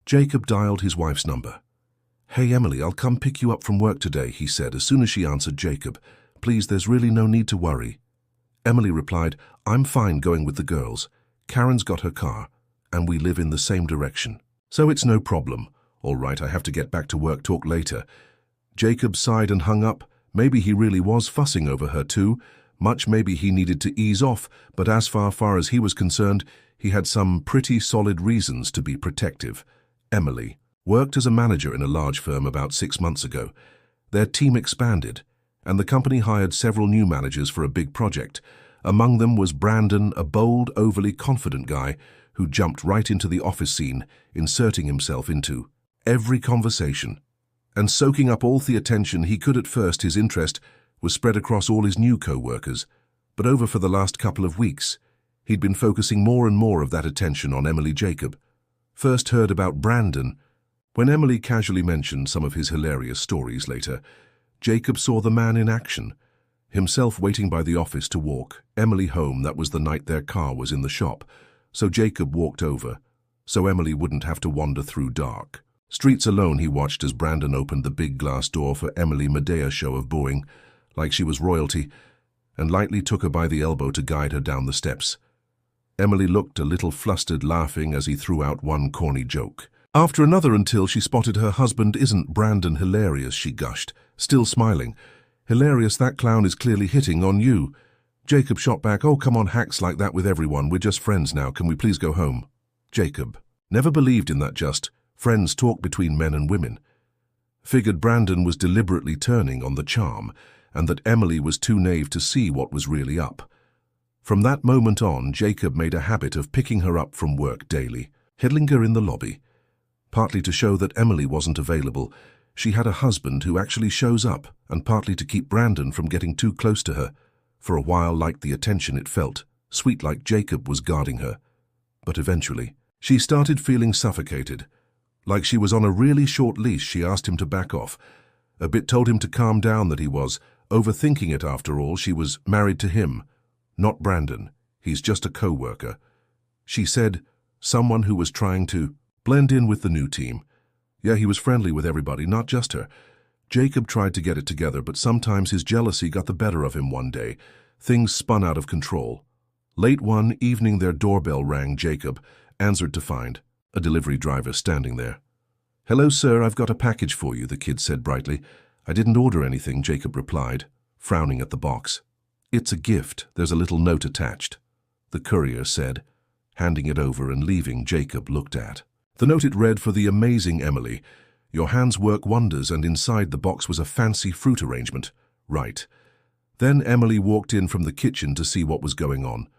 Jacob dialed his wife's number. "Hey Emily, I'll come pick you up from work today," he said as soon as she answered Jacob. "Please, there's really no need to worry." Emily replied, "I'm fine going with the girls. Karen's got her car, and we live in the same direction. So it's no problem. All right, I have to get back to work, talk later." Jacob sighed and hung up. Maybe he really was fussing over her too. Maybe he needed to ease off, but as far as he was concerned, he had some pretty solid reasons to be protective. Emily worked as a manager in a large firm about 6 months ago. Their team expanded, and the company hired several new managers for a big project. Among them was Brandon, a bold, overly confident guy who jumped right into the office scene, inserting himself into every conversation and soaking up all the attention he could. At first, his interest was spread across all his new co-workers, but for the last couple of weeks, he'd been focusing more and more of that attention on Emily. Jacob first heard about Brandon when Emily casually mentioned some of his hilarious stories later. Jacob saw the man in action, himself waiting by the office to walk Emily home. That was the night their car was in the shop, so Jacob walked over so Emily wouldn't have to wander through dark streets alone. He watched as Brandon opened the big glass door for Emily, Medea show of booing like she was royalty, and lightly took her by the elbow to guide her down the steps. Emily looked a little flustered, laughing as he threw out one corny joke after another until she spotted her husband. "Isn't Brandon hilarious?" she gushed, still smiling. "Hilarious, that clown is clearly hitting on you." Jacob shot back, "Oh, come on, hacks like that with everyone. We're just friends now. Can we please go home?" Jacob never believed in that just friends talk between men and women. Figured Brandon was deliberately turning on the charm, and that Emily was too naive to see what was really up. From that moment on, Jacob made a habit of picking her up from work daily, heading her in the lobby. Partly to show that Emily wasn't available, she had a husband who actually shows up, and partly to keep Brandon from getting too close to her. For a while, liked the attention it felt, sweet like Jacob was guarding her. But eventually, she started feeling suffocated. Like she was on a really short leash. She asked him to back off. A bit told him to calm down, that he was overthinking it. After all, she was married to him, not Brandon. He's just a co-worker. She said, someone who was trying to blend in with the new team. Yeah, he was friendly with everybody, not just her. Jacob tried to get it together, but sometimes his jealousy got the better of him. One day, things spun out of control. Late one evening, their doorbell rang. Jacob answered to find a delivery driver standing there. "Hello, sir, I've got a package for you," the kid said brightly. "I didn't order anything," Jacob replied, frowning at the box. "It's a gift. There's a little note attached," the courier said, handing it over and leaving. Jacob looked at the note. It read, "For the amazing Emily, your hands work wonders," and inside the box was a fancy fruit arrangement. Right. Then Emily walked in from the kitchen to see what was going on.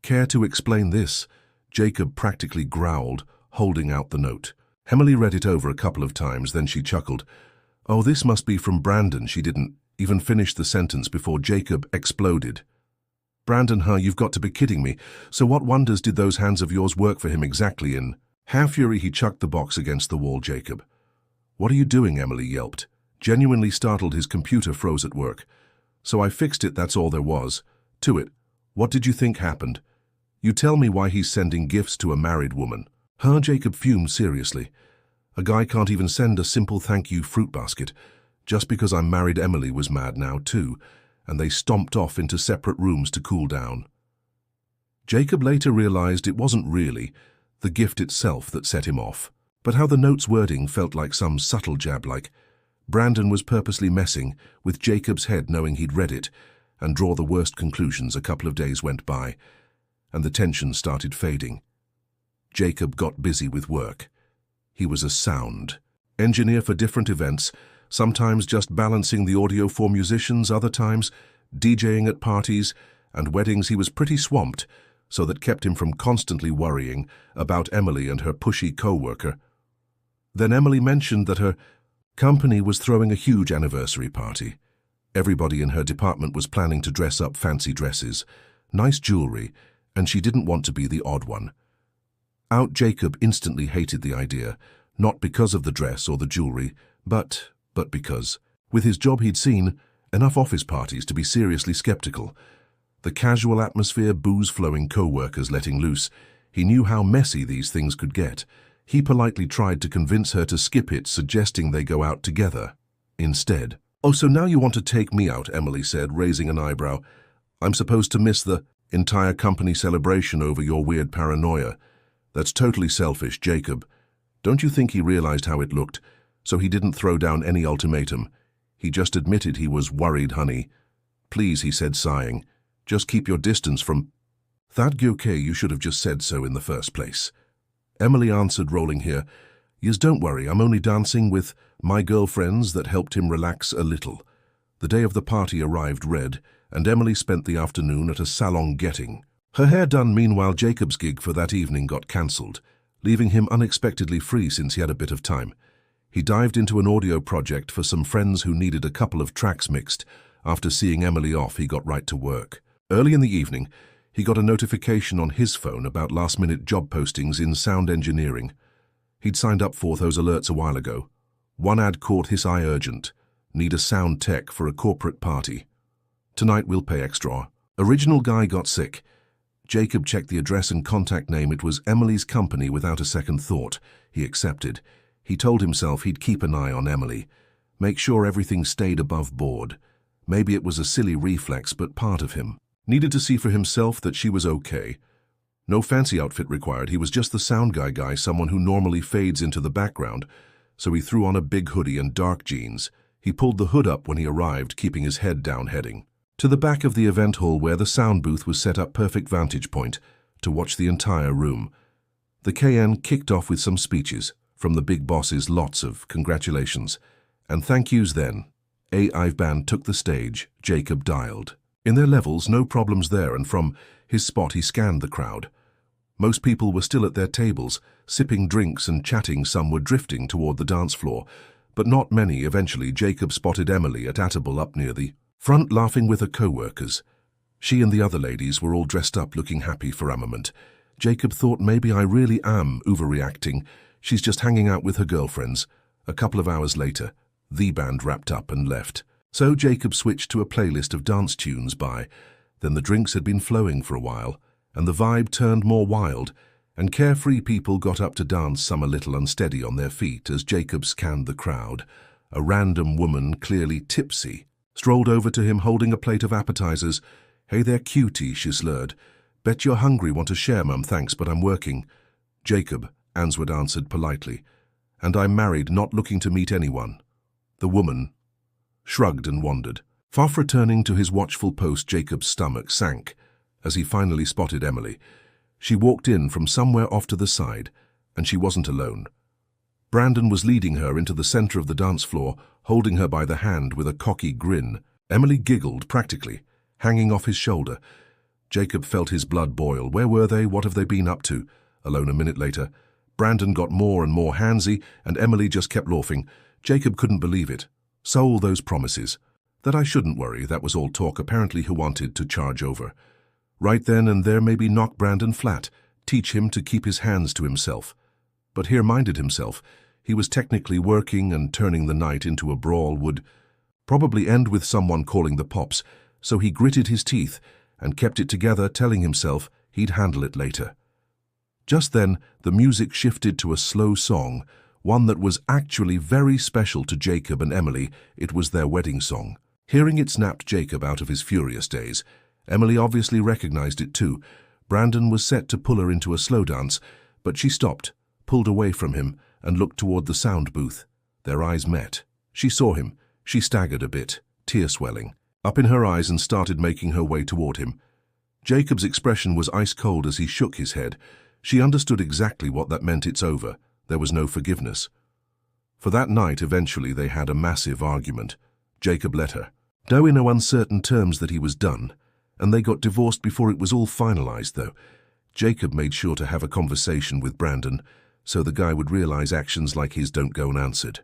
"Care to explain this?" Jacob practically growled, holding out the note. Emily read it over a couple of times, then she chuckled. "Oh, this must be from Brandon." She didn't even finish the sentence before Jacob exploded. "Brandon, huh? You've got to be kidding me. So what wonders did those hands of yours work for him exactly?" In half fury, he chucked the box against the wall. Jacob, "What are you doing?" Emily yelped. Genuinely startled, his computer froze at work. "So I fixed it, that's all there was to it. What did you think happened? You tell me why he's sending gifts to a married woman." Huh? Jacob fumed seriously. "A guy can't even send a simple thank you fruit basket. Just because I'm married." Emily was mad now too, and they stomped off into separate rooms to cool down. Jacob later realized it wasn't really the gift itself that set him off, but how the note's wording felt like some subtle jab, like Brandon was purposely messing with Jacob's head, knowing he'd read it and draw the worst conclusions. A couple of days went by, and the tension started fading. Jacob got busy with work. He was a sound engineer for different events, sometimes just balancing the audio for musicians, other times DJing at parties and weddings. He was pretty swamped, so that kept him from constantly worrying about Emily and her pushy co-worker. Then Emily mentioned that her company was throwing a huge anniversary party. Everybody in her department was planning to dress up, fancy dresses, nice jewelry, and she didn't want to be the odd one out. Jacob instantly hated the idea, not because of the dress or the jewelry, but because, with his job, he'd seen enough office parties to be seriously skeptical. The casual atmosphere, booze flowing, co-workers letting loose. He knew how messy these things could get. He politely tried to convince her to skip it, suggesting they go out together instead. "Oh, so now you want to take me out," Emily said, raising an eyebrow. "I'm supposed to miss the entire company celebration over your weird paranoia. That's totally selfish, Jacob. Don't you think he realized how it looked, so he didn't throw down any ultimatum? He just admitted he was worried, honey. Please," he said, sighing, "just keep your distance from—" "That okay, you should have just said so in the first place." Emily answered, rolling here. "Yes, don't worry, I'm only dancing with my girlfriends that helped him relax a little." The day of the party arrived red, and Emily spent the afternoon at a salon getting her hair done. Meanwhile, Jacob's gig for that evening got cancelled, leaving him unexpectedly free since he had a bit of time. He dived into an audio project for some friends who needed a couple of tracks mixed. After seeing Emily off, he got right to work. Early in the evening, he got a notification on his phone about last-minute job postings in sound engineering. He'd signed up for those alerts a while ago. One ad caught his eye: urgent. Need a sound tech for a corporate party. Tonight we'll pay extra. Original guy got sick. Jacob checked the address and contact name. It was Emily's company. Without a second thought, he accepted. He told himself he'd keep an eye on Emily, make sure everything stayed above board. Maybe it was a silly reflex, but part of him needed to see for himself that she was okay. No fancy outfit required. He was just the sound guy, someone who normally fades into the background, so he threw on a big hoodie and dark jeans. He pulled the hood up when he arrived, keeping his head down, heading to the back of the event hall where the sound booth was set up, perfect vantage point to watch the entire room. The KN kicked off with some speeches from the big bosses, lots of congratulations and thank yous. Then AI band took the stage. Jacob dialed in their levels, no problems there, and from his spot he scanned the crowd. Most people were still at their tables, sipping drinks and chatting. Some were drifting toward the dance floor, but not many. Eventually, Jacob spotted Emily at Atable up near the front, laughing with her co-workers. She and the other ladies were all dressed up, looking happy for a moment. Jacob thought, maybe I really am overreacting. She's just hanging out with her girlfriends. A couple of hours later, the band wrapped up and left. So Jacob switched to a playlist of dance tunes by. Then the drinks had been flowing for a while, and the vibe turned more wild, and carefree people got up to dance, some a little unsteady on their feet. As Jacob scanned the crowd, a random woman, clearly tipsy, strolled over to him holding a plate of appetizers. "Hey there, cutie," she slurred. "Bet you're hungry. Want to share, mum? Thanks, but I'm working." "Jacob," Answood answered politely, "and I'm married, not looking to meet anyone." The woman shrugged and wandered. Far from returning to his watchful post, Jacob's stomach sank as he finally spotted Emily. She walked in from somewhere off to the side, and she wasn't alone. Brandon was leading her into the center of the dance floor, holding her by the hand with a cocky grin. Emily giggled, practically hanging off his shoulder. Jacob felt his blood boil. Where were they? What have they been up to? Alone a minute later, Brandon got more and more handsy, and Emily just kept laughing. Jacob couldn't believe it. So all those promises. That I shouldn't worry, that was all talk. Apparently he wanted to charge over. Right then and there, maybe knock Brandon flat, teach him to keep his hands to himself. But here minded himself. He was technically working, and turning the night into a brawl would probably end with someone calling the pops, so he gritted his teeth and kept it together, telling himself he'd handle it later. Just then, the music shifted to a slow song, one that was actually very special to Jacob and Emily. It was their wedding song. Hearing it snapped Jacob out of his furious daze. Emily obviously recognized it too. Brandon was set to pull her into a slow dance, but she stopped, pulled away from him, and looked toward the sound booth. Their eyes met. She saw him. She staggered a bit, tear swelling up in her eyes, and started making her way toward him. Jacob's expression was ice cold as he shook his head. She understood exactly what that meant. It's over. There was no forgiveness. For that night, eventually they had a massive argument. Jacob let her know in no uncertain terms that he was done, and they got divorced before it was all finalized, though. Jacob made sure to have a conversation with Brandon, so the guy would realize actions like his don't go unanswered.